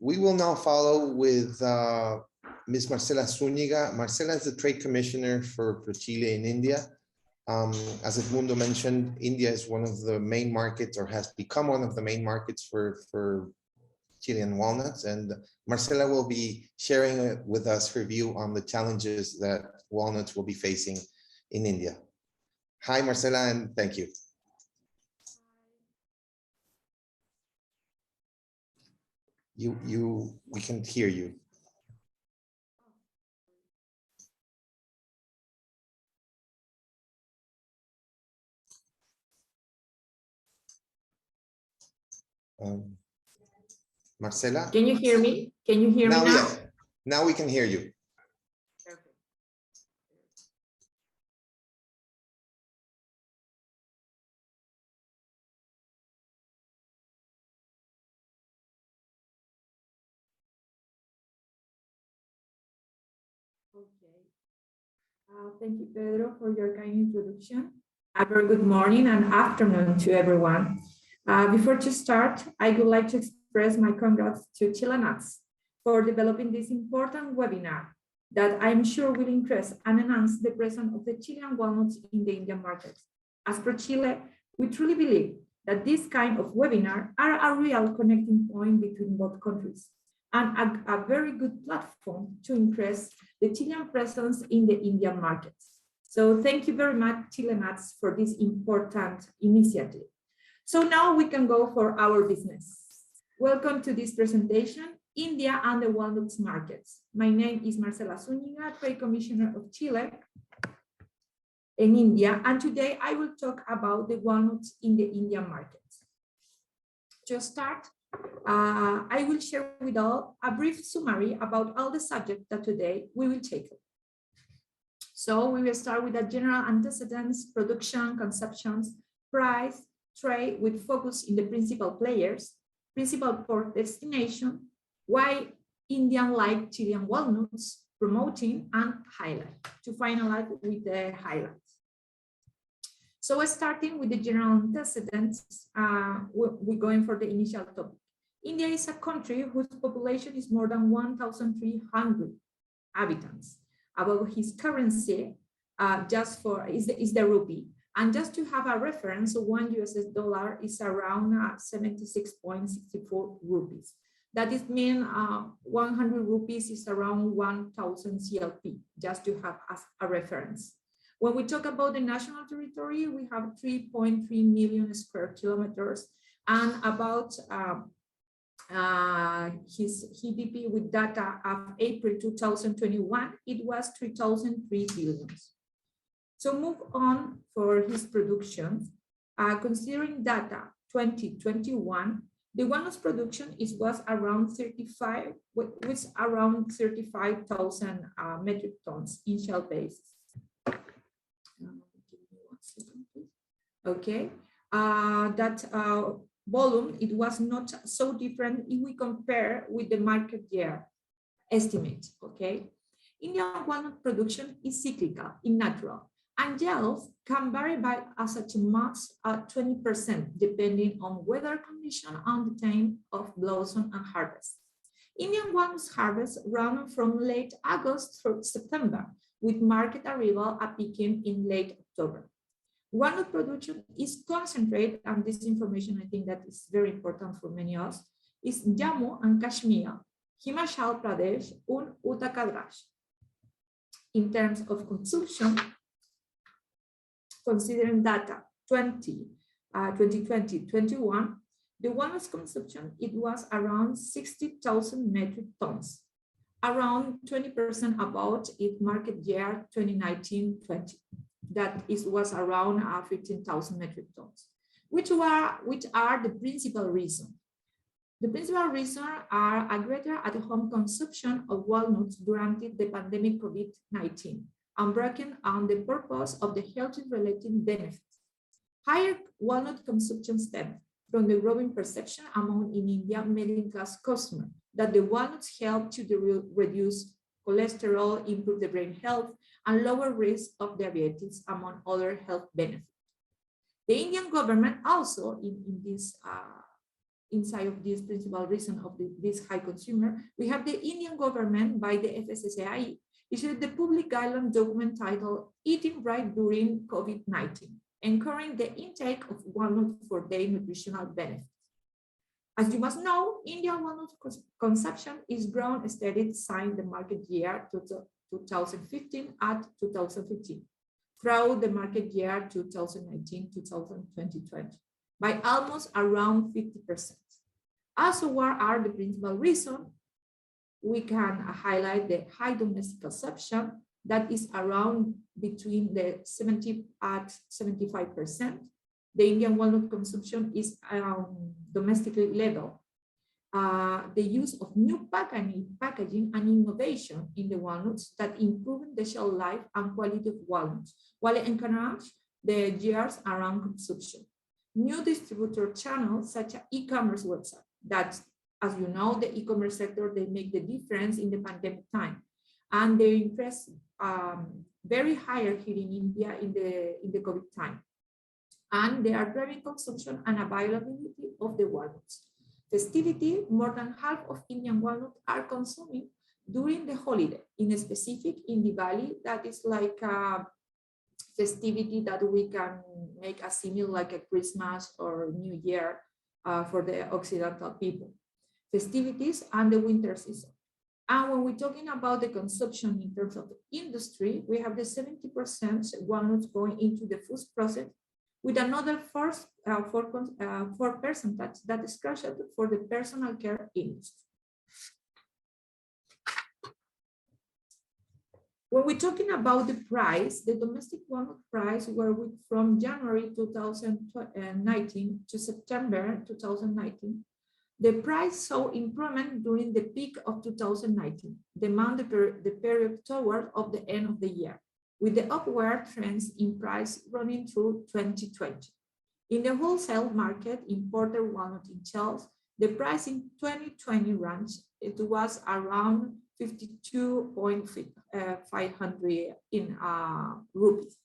We will now follow with Ms. Marcela Zuñiga. Marcela is the Trade Commissioner for ProChile in India. As Edmundo mentioned, India is one of the main markets, or has become one of the main markets for Chilean walnuts. And Marcela will be sharing with us her view on the challenges that walnuts will be facing in India. Hi, Marcela, and thank you. We can hear you. Marcela? Can you hear me? Can you hear me now? Yes. Now we can hear you. Okay. Thank you, Pedro, for your kind introduction. A very good morning and afternoon to everyone. Before to start, I would like to express my congrats to Chilenut for developing this important webinar that I'm sure will increase and enhance the presence of the Chilean walnuts in the Indian market. As ProChile, we truly believe that this kind of webinar are a real connecting point between both countries and a very good platform to increase the Chilean presence in the Indian markets. So thank you very much, Chilenut, for this important initiative. So now we can go for our business. Welcome to this presentation, India and the walnuts markets. My name is Marcela Zuñiga, Trade Commissioner of Chile in India, and today I will talk about the walnuts in the Indian markets. To start, I will share with all a brief summary about all the subjects that today we will tackle. So we will start with the general antecedents, production, consumptions, price, trade with focus in the principal players, principal port destination, why Indian like Chilean walnuts, promoting and highlight, to finalize with the highlights. So starting with the general antecedents, we're going for the initial topic. India is a country whose population is more than 1,300 inhabitants. About his currency, is the rupee. And just to have a reference, $1 US is around 76.64 rupees. That is mean 100 rupees is around 1,000 CLP, just to have as a reference. When we talk about the national territory, we have 3.3 million square kilometers, and about his GDP with data of April 2021, it was 3,003 billion. So move on for his production. Considering data 2021, the walnuts production was around 35,000 metric tons in shell basis. Okay, that volume, it was not so different if we compare with the market year estimate. Okay, Indian walnut production is cyclical in natural, and yields can vary by as much as 20% depending on weather condition and the time of blossom and harvest. Indian walnuts harvest run from late August through September, with market arrival peaking in late October. Walnut production is concentrated, and this information I think that is very important for many of us, is Jammu and Kashmir, Himachal Pradesh, and Uttar Pradesh. In terms of consumption, considering data 2020-21, the walnuts consumption, it was around 60,000 metric tons, around 20% above its market year 2019-20. That was around 15,000 metric tons, which are the principal reason. The principal reason are a greater at-home consumption of walnuts during the pandemic COVID-19, and broken on the purpose of the health-related benefits. Higher walnut consumption stems from the growing perception among in India middle-class customers that the walnuts help to reduce cholesterol, improve the brain health, and lower risk of diabetes, among other health benefits. The Indian government also, in inside of this principal reason of this high consumer, we have the Indian government by the FSSAI issued the public guideline document titled Eating Right During COVID-19, encouraging the intake of walnut for their nutritional benefits. As you must know, Indian walnut consumption is grown steady since the market year 2015 at 2015, throughout the market year 2019-2020, by almost around 50%. Also, what are the principal reasons? We can highlight the high domestic consumption that is around between the 70 at 75%. The Indian walnut consumption is domestically level. The use of new packaging and innovation in the walnuts that improve the shelf life and quality of walnuts, while encourage the years around consumption. New distributor channels such as e-commerce website that, as you know, the e-commerce sector, they make the difference in the pandemic time, and they impress very higher here in India in the COVID time. And they are driving consumption and availability of the walnuts. Festivity, more than half of Indian walnuts are consuming during the holiday, in specific in Diwali, that is like a festivity that we can make a similar like a Christmas or New Year for the Occidental people. Festivities and the winter season. And when we're talking about the consumption in terms of the industry, we have the 70% walnuts going into the food process, with another 4% that is crushed for the personal care industry. When we're talking about the price, the domestic walnut price were from January 2019 to September 2019. The price saw improvement during the peak of 2019, the period toward of the end of the year, with the upward trends in price running through 2020. In the wholesale market, imported walnut in shells, the price in 2020 range, it was around 52.500 in rupees.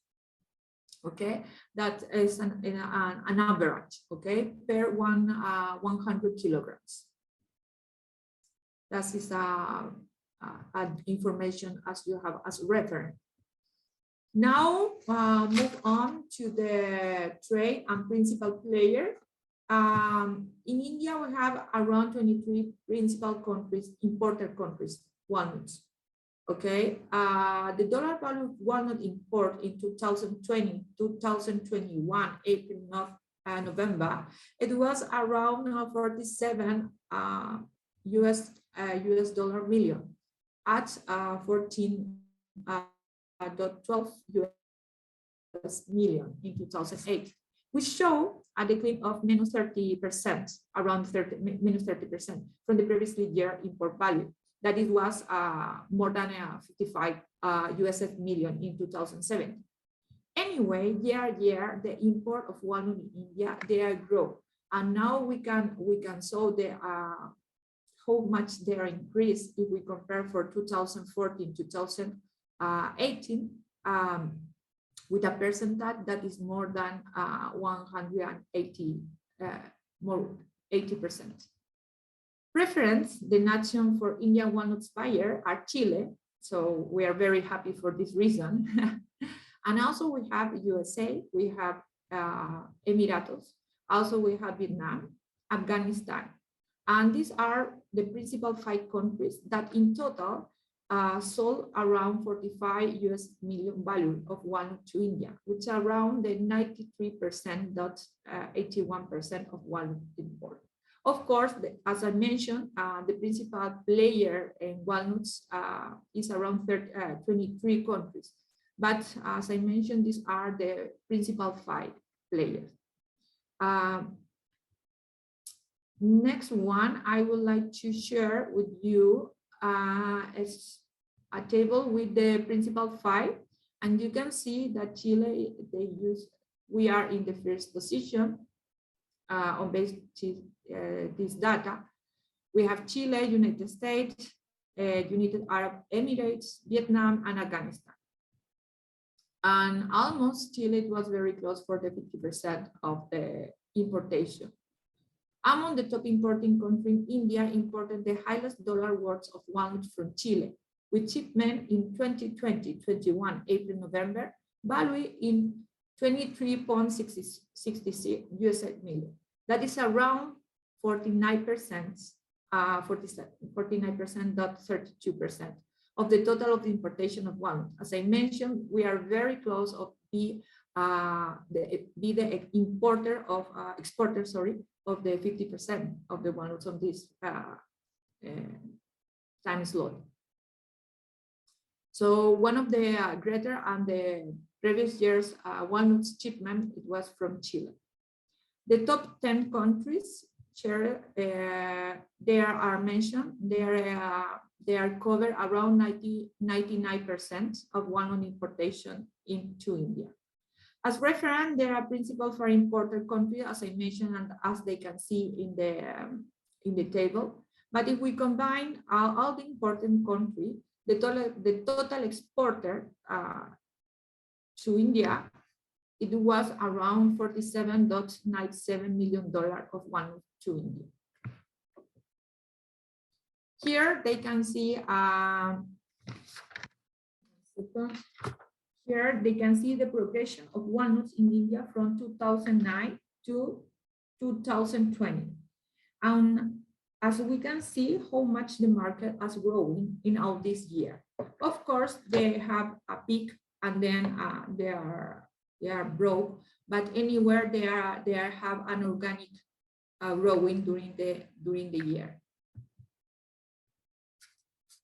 Okay, that is an average, okay, per 100 kilograms. That is information as you have as reference. Now, move on to the trade and principal player. In India, we have around 23 principal countries, importer countries, walnuts. Okay, the dollar value of walnut import in 2020, 2021, April, November, it was around 47 US dollar million at 14.12 US million in 2008, which show a decline of minus 30%, around minus 30% from the previous year import value. That it was more than 55 US million in 2007. Anyway, year, the import of walnut in India, they are grow. And now we can show the how much they are increased if we compare for 2014, 2018, with a percentage that is more than 180, more 80%. Reference, the nation for Indian walnuts buyer are Chile, so we are very happy for this reason. And also we have USA, we have Emirates, also we have Vietnam, Afghanistan, and these are the principal 5 countries that in total sold around 45 US million value of walnut to India, which are around the 93%, 81% of walnut import. Of course, as I mentioned, the principal player in walnuts is around 23 countries. But as I mentioned, these are the principal 5 players. Next one, I would like to share with you is a table with the principal 5. And you can see that Chile, we are in the first position on base this data. We have Chile, United States, United Arab Emirates, Vietnam, and Afghanistan. And almost Chile was very close for the 50% of the importation. Among the top importing countries, India imported the highest dollar worth of walnuts from Chile, with shipment in 2020-21, April, November, valued in 23.66 US million. That is around 49%, 49.32% of the total of the importation of walnuts. As I mentioned, we are very close of the exporter of the 50% of the walnuts on this time slot. So one of the greater and the previous year's walnuts shipment, it was from Chile. The top 10 countries share, there are mentioned, they are covered around 99% of walnut importation into India. As reference, there are principal for imported countries, as I mentioned, and as they can see in the table. But if we combine all the important countries, the total exporter to India, it was around $47.97 million of walnut to India. Here they can see here they can see the progression of walnuts in India from 2009 to 2020. As we can see how much the market has grown in all this year. Of course, they have a peak and then they are broke, but anywhere they have an organic growing during the year.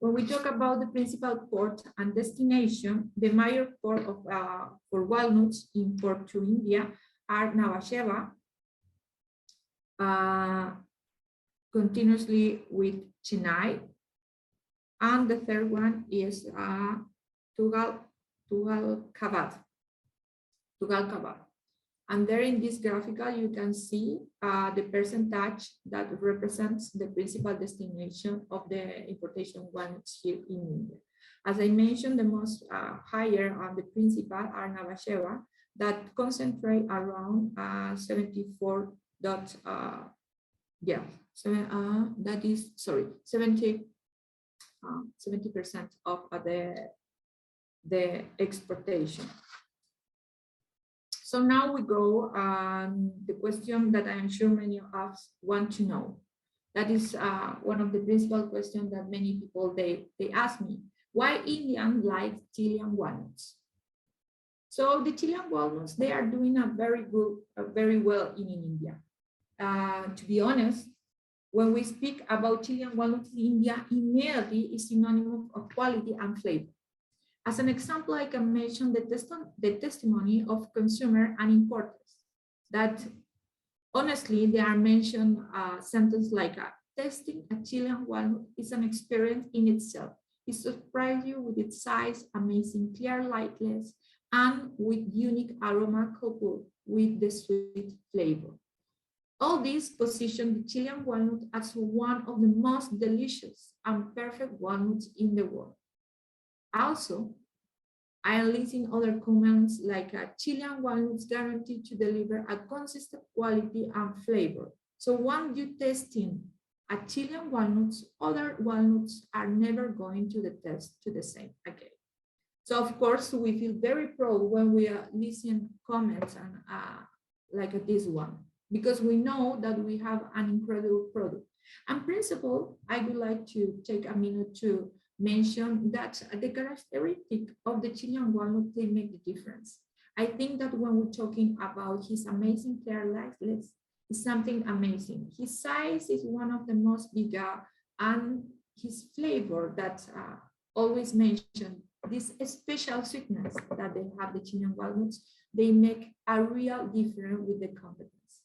When we talk about the principal port and destination, the major port of, for walnuts import to India are Nhava Sheva, continuously with Chennai, and the third one is Tugalkabat. And there in this graphical, you can see the percentage that represents the principal destination of the importation walnuts here in India. As I mentioned, the most higher on the principal are Nhava Sheva that concentrate around 74 70% of the exportation. So now we go the question that I am sure many of us want to know. That is one of the principal questions that many people they ask me. Why Indians like Chilean walnuts? So the Chilean walnuts, they are doing very well in India. To be honest, when we speak about Chilean walnuts in India, immediately is synonym of quality and flavor. As an example, I can mention the testimony of consumer and importers that honestly, they are mentioned a sentence like tasting a Chilean walnut is an experience in itself. It surprises you with its size, amazing clear lightness, and with unique aroma coupled with the sweet flavor. All these position the Chilean walnut as one of the most delicious and perfect walnuts in the world. Also, I am listing other comments like Chilean walnuts guaranteed to deliver a consistent quality and flavor. So when you testing a Chilean walnuts, other walnuts are never going to test the same again. So of course, we feel very proud when we are listening comments and like this one, because we know that we have an incredible product. And principle, I would like to take a minute to mention that the characteristic of the Chilean walnut, they make the difference. I think that when we're talking about his amazing clear lightness, is something amazing. His size is one of the most bigger, and his flavor that always mentioned, this special sweetness that they have, the Chilean walnuts, they make a real difference with the competence.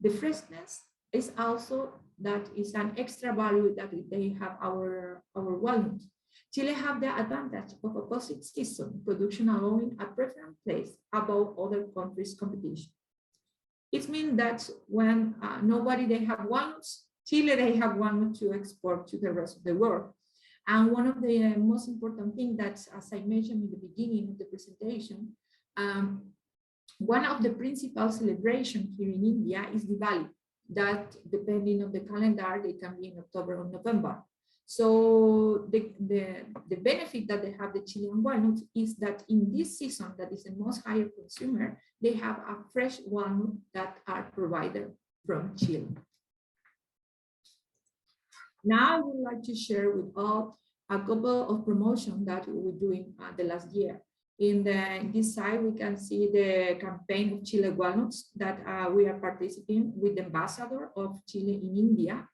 The freshness is also that is an extra value that they have our walnut. Chile have the advantage of a positive season, production allowing a preferred place above other countries' competition. It means that when nobody they have walnuts, Chile they have walnuts to export to the rest of the world. And one of the most important things that, as I mentioned in the beginning of the presentation, one of the principal celebrations here in India is Diwali. that depending on the calendar, they can be in October or November. So the benefit that they have, the Chilean walnuts, is that in this season, that is the most higher consumer, they have a fresh walnut that are provided from Chile. Now I would like to share with all a couple of promotions that we're doing the last year. In this side, we can see the campaign of Chile walnuts that we are participating with the ambassador of Chile in India.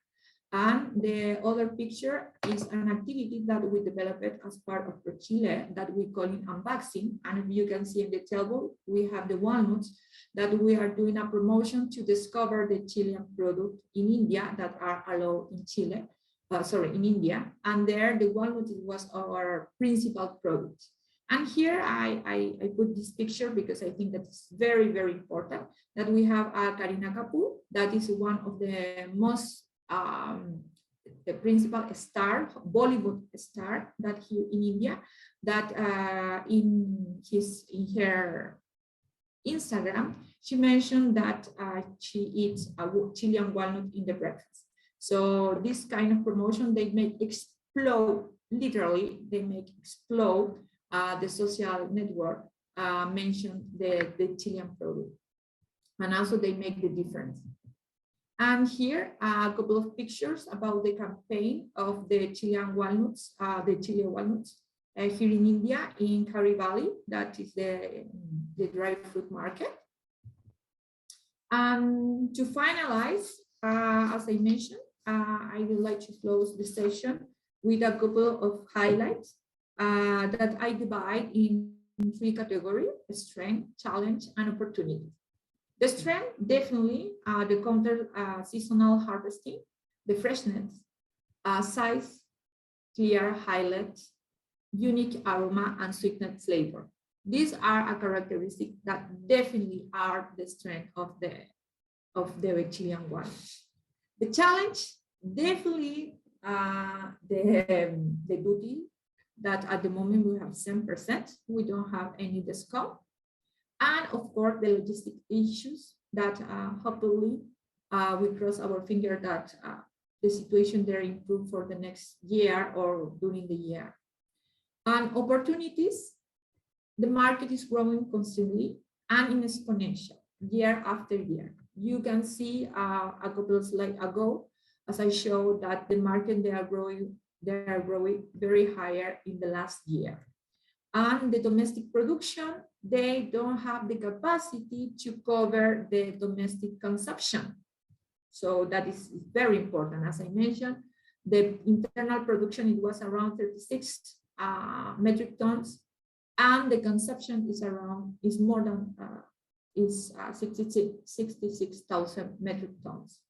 And the other picture is an activity that we developed as part of ProChile that we call it unboxing. And you can see in the table, we have the walnuts that we are doing a promotion to discover the Chilean product in India that are allowed in Chile, in India. And there the walnut was our principal product. And here I put this picture because I think that's very, very important, that we have Kareena Kapoor, that is one of the most the principal star, Bollywood star, that here in India, that in her Instagram, she mentioned that she eats a Chilean walnut in the breakfast. So this kind of promotion, they make explode, literally, they make explode the social network, mention the Chilean product. And also they make the difference. And here a couple of pictures about the campaign of the Chilean walnuts, the Chile walnuts here in India, in Kari Valley, that is the dry fruit market. And to finalize, as I mentioned, I would like to close the session with a couple of highlights that I divide in 3 categories: strength, challenge, and opportunity. The strength, definitely, the counter seasonal harvesting, the freshness, size, clear highlights, unique aroma, and sweetness flavor. These are a characteristic that definitely are the strength of the Chilean wine. The challenge, definitely the duty that at the moment we have 7%, we don't have any discount. And of course, the logistic issues that hopefully we cross our finger that the situation there improve for the next year or during the year. And opportunities, the market is growing constantly and in exponential year after year. You can see a couple of slides ago, as I showed, that the market, they are growing very higher in the last year. And the domestic production, they don't have the capacity to cover the domestic consumption. So that is very important. As I mentioned, the internal production, it was around 36 metric tons, and the consumption is more than 66,000 metric tons.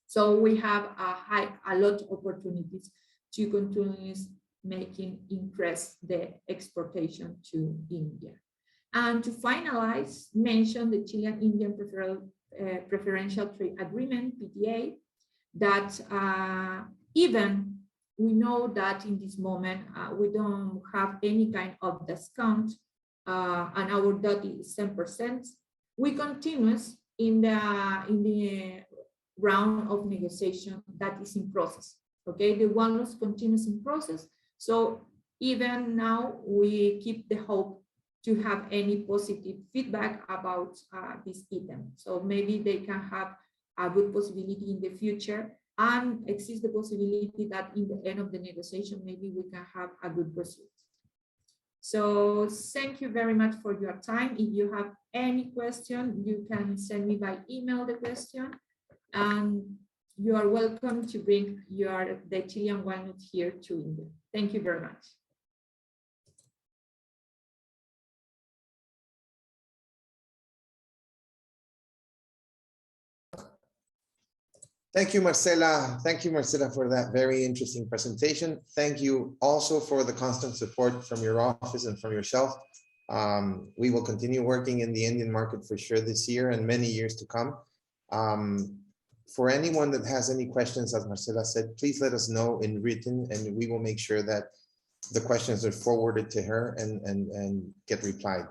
So we have a lot of opportunities to continue increase the exportation to India. And to finalize, mention the Chilean-Indian Preferential Trade Agreement, PTA, that even we know that in this moment, we don't have any kind of discount, and our duty is 10%. We continue in the round of negotiation that is in process. Okay, the walnuts continues in process. So even now, we keep the hope to have any positive feedback about this item. So maybe they can have a good possibility in the future, and exists the possibility that in the end of the negotiation, maybe we can have a good result. So thank you very much for your time. If you have any question, you can send me by email the question, and you are welcome to bring the Chilean walnut here to India. Thank you very much. Thank you, Marcela. Thank you, Marcela, for that very interesting presentation. Thank you also for the constant support from your office and from yourself. We will continue working in the Indian market for sure this year and many years to come. For anyone that has any questions, as Marcela said, please let us know in written, and we will make sure that the questions are forwarded to her and get replied.